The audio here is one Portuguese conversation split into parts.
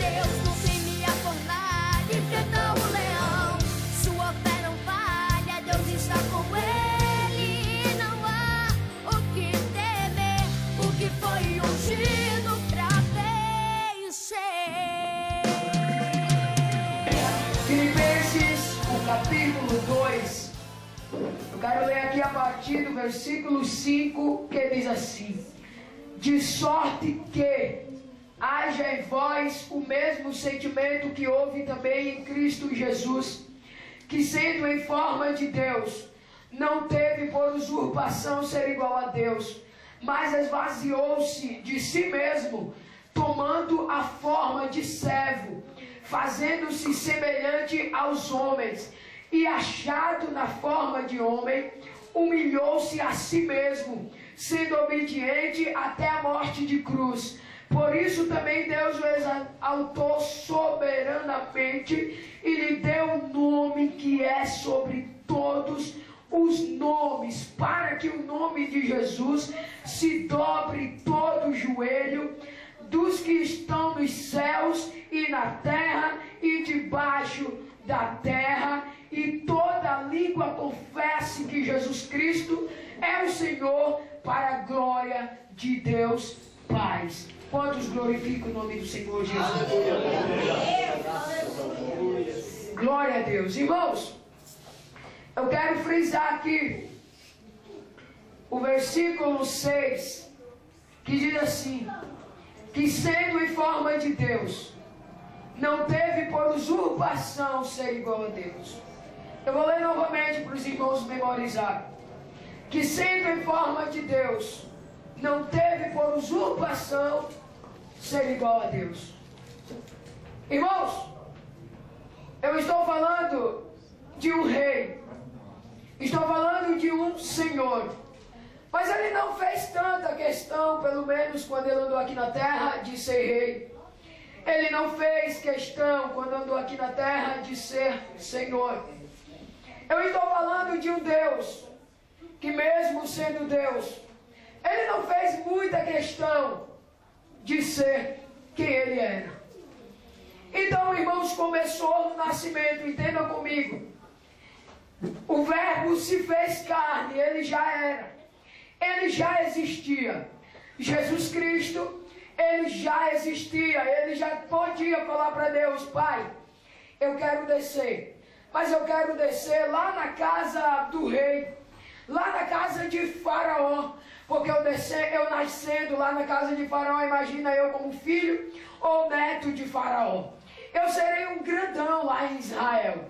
Deus não teme a fornalha, enfrentou o leão. Sua fé não falha, Deus está com ele. Não há o que temer, porque foi ungido pra vencer. Filipenses, o capítulo 2. Eu quero ler aqui a partir do versículo 5, que diz assim: de sorte que haja em vós o mesmo sentimento que houve também em Cristo Jesus, que sendo em forma de Deus, não teve por usurpação ser igual a Deus, mas esvaziou-se de si mesmo, tomando a forma de servo, fazendo-se semelhante aos homens, e achado na forma de homem, humilhou-se a si mesmo, sendo obediente até a morte de cruz. Por isso também Deus o exaltou soberanamente e lhe deu o nome que é sobre todos os nomes, para que o nome de Jesus se dobre todo o joelho dos que estão nos céus e na terra e debaixo da terra, e toda língua confesse que Jesus Cristo é o Senhor, para a glória de Deus Pai. Quantos glorificam o nome do Senhor Jesus? Glória a Deus. Irmãos, eu quero frisar aqui o versículo 6, que diz assim: que sendo em forma de Deus, não teve por usurpação ser igual a Deus. Eu vou ler novamente para os irmãos memorizar. Que sendo em forma de Deus, não teve por usurpação ser igual a Deus. Irmãos, eu estou falando de um rei, estou falando de um senhor, mas ele não fez tanta questão, pelo menos quando ele andou aqui na terra, de ser rei. Ele não fez questão, quando andou aqui na terra, de ser Senhor. Eu estou falando de um Deus que, mesmo sendo Deus, Ele não fez muita questão de ser quem Ele era. Então, irmãos, começou no nascimento, entendam comigo. O Verbo se fez carne, Ele já era. Ele já existia. Jesus Cristo, Ele já existia. Ele já podia falar para Deus: Pai, eu quero descer, mas eu quero descer lá na casa do rei, lá na casa de Faraó, porque eu nascendo lá na casa de Faraó, imagina eu como filho ou neto de Faraó. Eu serei um grandão lá em Israel.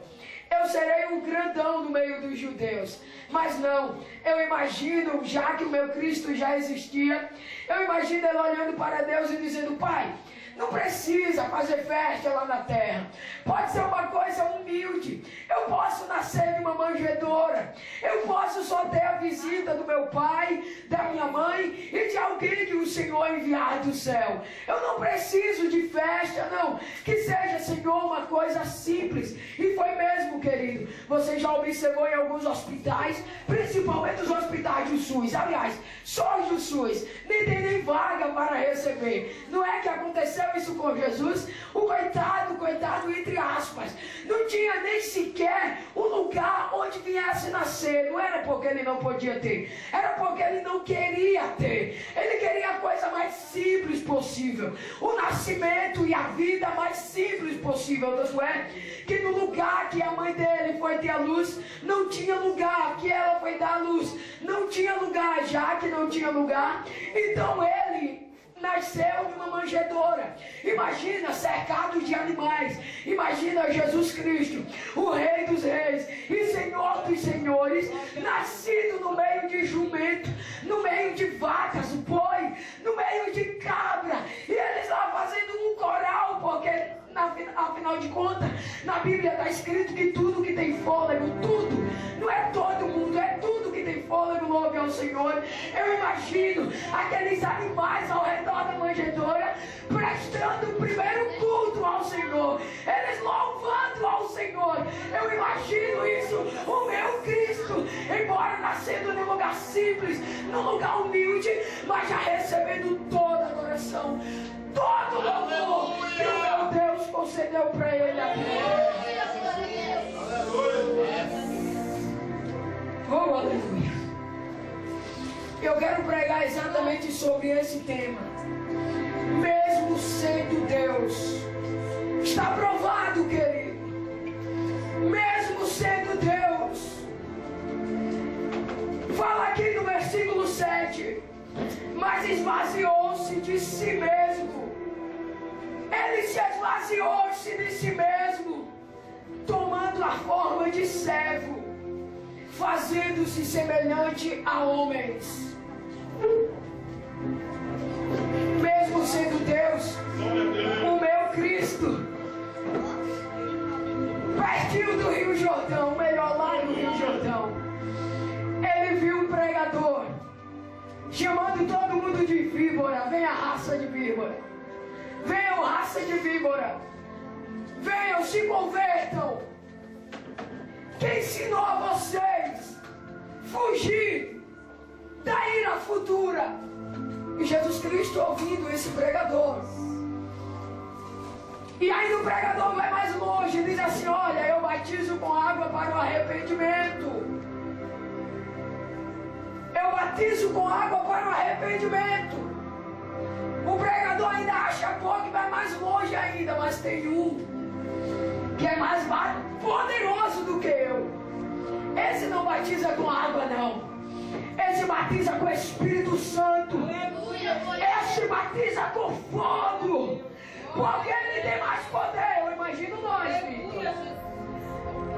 Eu serei um grandão no meio dos judeus. Mas não, eu imagino, já que o meu Cristo já existia, eu imagino ele olhando para Deus e dizendo: Pai, não precisa fazer festa lá na terra. Pode ser uma coisa humilde. Eu posso nascer de uma manjedoura. Eu posso só ter a visita do meu pai, da minha mãe e de alguém que o Senhor enviar do céu. Eu não preciso de festa, não. Que seja, Senhor, uma coisa simples. E foi mesmo, querido. Você já observou em alguns hospitais, principalmente os hospitais do SUS. Aliás, só os do SUS. Nem tem nem vaga para receber. Não é que aconteceu isso com Jesus? O coitado entre aspas, não tinha nem sequer um lugar onde viesse nascer. Não era porque ele não podia ter, era porque ele não queria ter. Ele queria a coisa mais simples possível, o nascimento e a vida mais simples possível. Tanto é que no lugar que a mãe dele foi ter a luz, não tinha lugar. Que ela foi dar a luz, não tinha lugar. Já que não tinha lugar, então ele nasceu numa manjedoura. Imagina, cercado de animais. Imagina Jesus Cristo, o Rei dos Reis e Senhor dos Senhores, nascido no meio de jumento, no meio de vacas, boi, no meio de cabra, e eles lá fazendo um coral, porque afinal de contas, na Bíblia está escrito que tudo que tem fôlego, tudo, não é todo mundo, é tudo que tem fôlego, louve ao Senhor. Eu imagino aqueles animais ao redor da manjedoura, prestando o primeiro culto ao Senhor, eles louvando ao Senhor. Eu imagino isso, o meu Cristo, embora nascendo num lugar simples, num lugar humilde, mas já recebendo toda a adoração, todo o louvor que o meu Deus aleluia. Eu quero pregar exatamente sobre esse tema. Mesmo sendo Deus, está provado, querido. Mesmo sendo Deus, fala aqui no versículo 7, mas esvaziou-se de si mesmo. Ele se esvaziou-se de si mesmo, tomando a forma de servo, fazendo-se semelhante a homens. Mesmo sendo Deus, o meu Cristo partiu do Rio Jordão, melhor lá no Rio Jordão. Ele viu um pregador chamando todo mundo de víbora. Venha, raça de víbora. Venham, raça de víbora. Venham, se convertam. Quem ensinou a vocês fugir da ira futura? E Jesus Cristo ouvindo esse pregador. E aí o pregador vai mais longe e diz assim: olha, eu batizo com água para o arrependimento. Eu batizo com água para o arrependimento. O pregador ainda acha pouco e vai mais longe ainda, mas tem um que é mais poderoso do que eu. Esse não batiza com água, não. Esse batiza com o Espírito Santo. Esse batiza com fogo. Porque ele tem mais poder. Eu imagino nós, filho.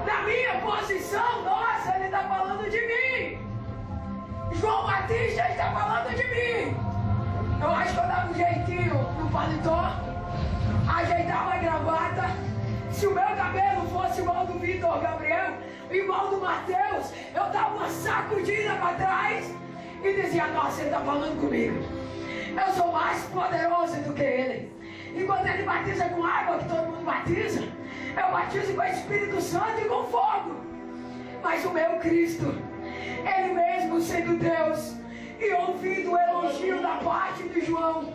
Na minha posição, nossa, ele está falando de mim. João Batista está falando de mim. Eu acho que eu dava um jeitinho no paletó, ajeitava a gravata. Se o meu cabelo fosse igual do Vitor Gabriel, igual do Mateus, eu dava uma sacudida para trás e dizia: nossa, ele está falando comigo. Eu sou mais poderoso do que ele. Enquanto ele batiza com água, que todo mundo batiza, eu batizo com o Espírito Santo e com fogo. Mas o meu Cristo, ele mesmo sendo Deus, e ouvindo o elogio da parte de João,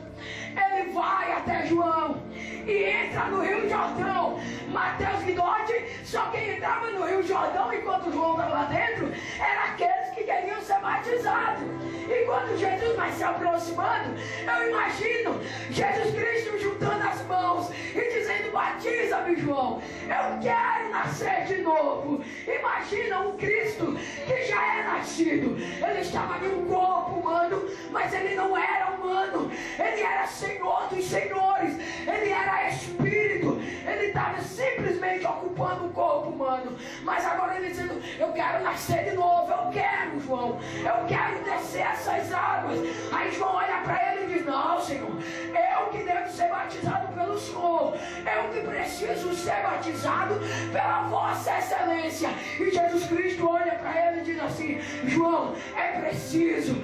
ele vai até João e entra no Rio Jordão. Mateus Guidotti, só quem entrava no Rio Jordão enquanto João estava lá dentro eram aqueles que queriam ser batizados. E quando Jesus vai se aproximando, eu imagino Jesus Cristo juntando as mãos e dizendo: batiza-me, João, eu quero nascer de novo. Imagina um Cristo que já é nascido. Ele estava em um corpo humano, mas ele não era humano. Ele era Senhor dos senhores. Ele era Espírito. Ele estava simplesmente ocupando o corpo humano. Mas agora ele dizendo: eu quero nascer de novo. Eu quero, João. Eu quero descer essas águas. Aí João olha para ele e diz: não, Senhor, eu que devo ser batizado pelo Senhor. Eu que preciso ser batizado pela vossa excelência. E Jesus Cristo olha para ele e diz assim: João, é preciso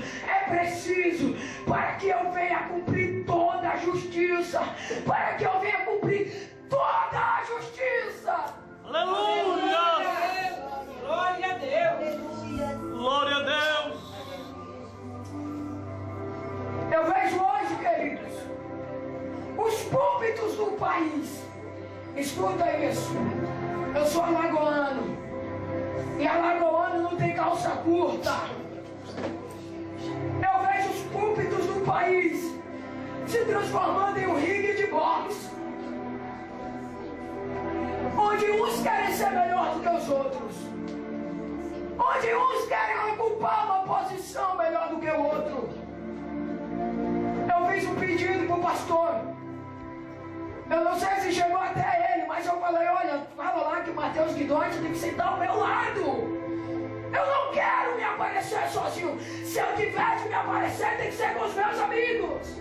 para que eu venha cumprir toda a justiça, para que eu venha cumprir toda a justiça. Aleluia! Glória a Deus! Glória a Deus! Eu vejo hoje, queridos, os púlpitos do país. Escuta isso. Eu sou alagoano. E alagoano não tem calça curta. Eu vejo os púlpitos do país se transformando em um ringue de boxe, onde uns querem ser melhor do que os outros, onde uns querem ocupar uma posição melhor do que o outro. Eu fiz um pedido para o pastor. Eu não sei se chegou até ele, mas eu falei: olha, fala lá que o Mateus Guidotti tem que sentar ao meu lado. Eu não quero me aparecer sozinho. Se eu tiver de me aparecer, tem que ser com os meus amigos.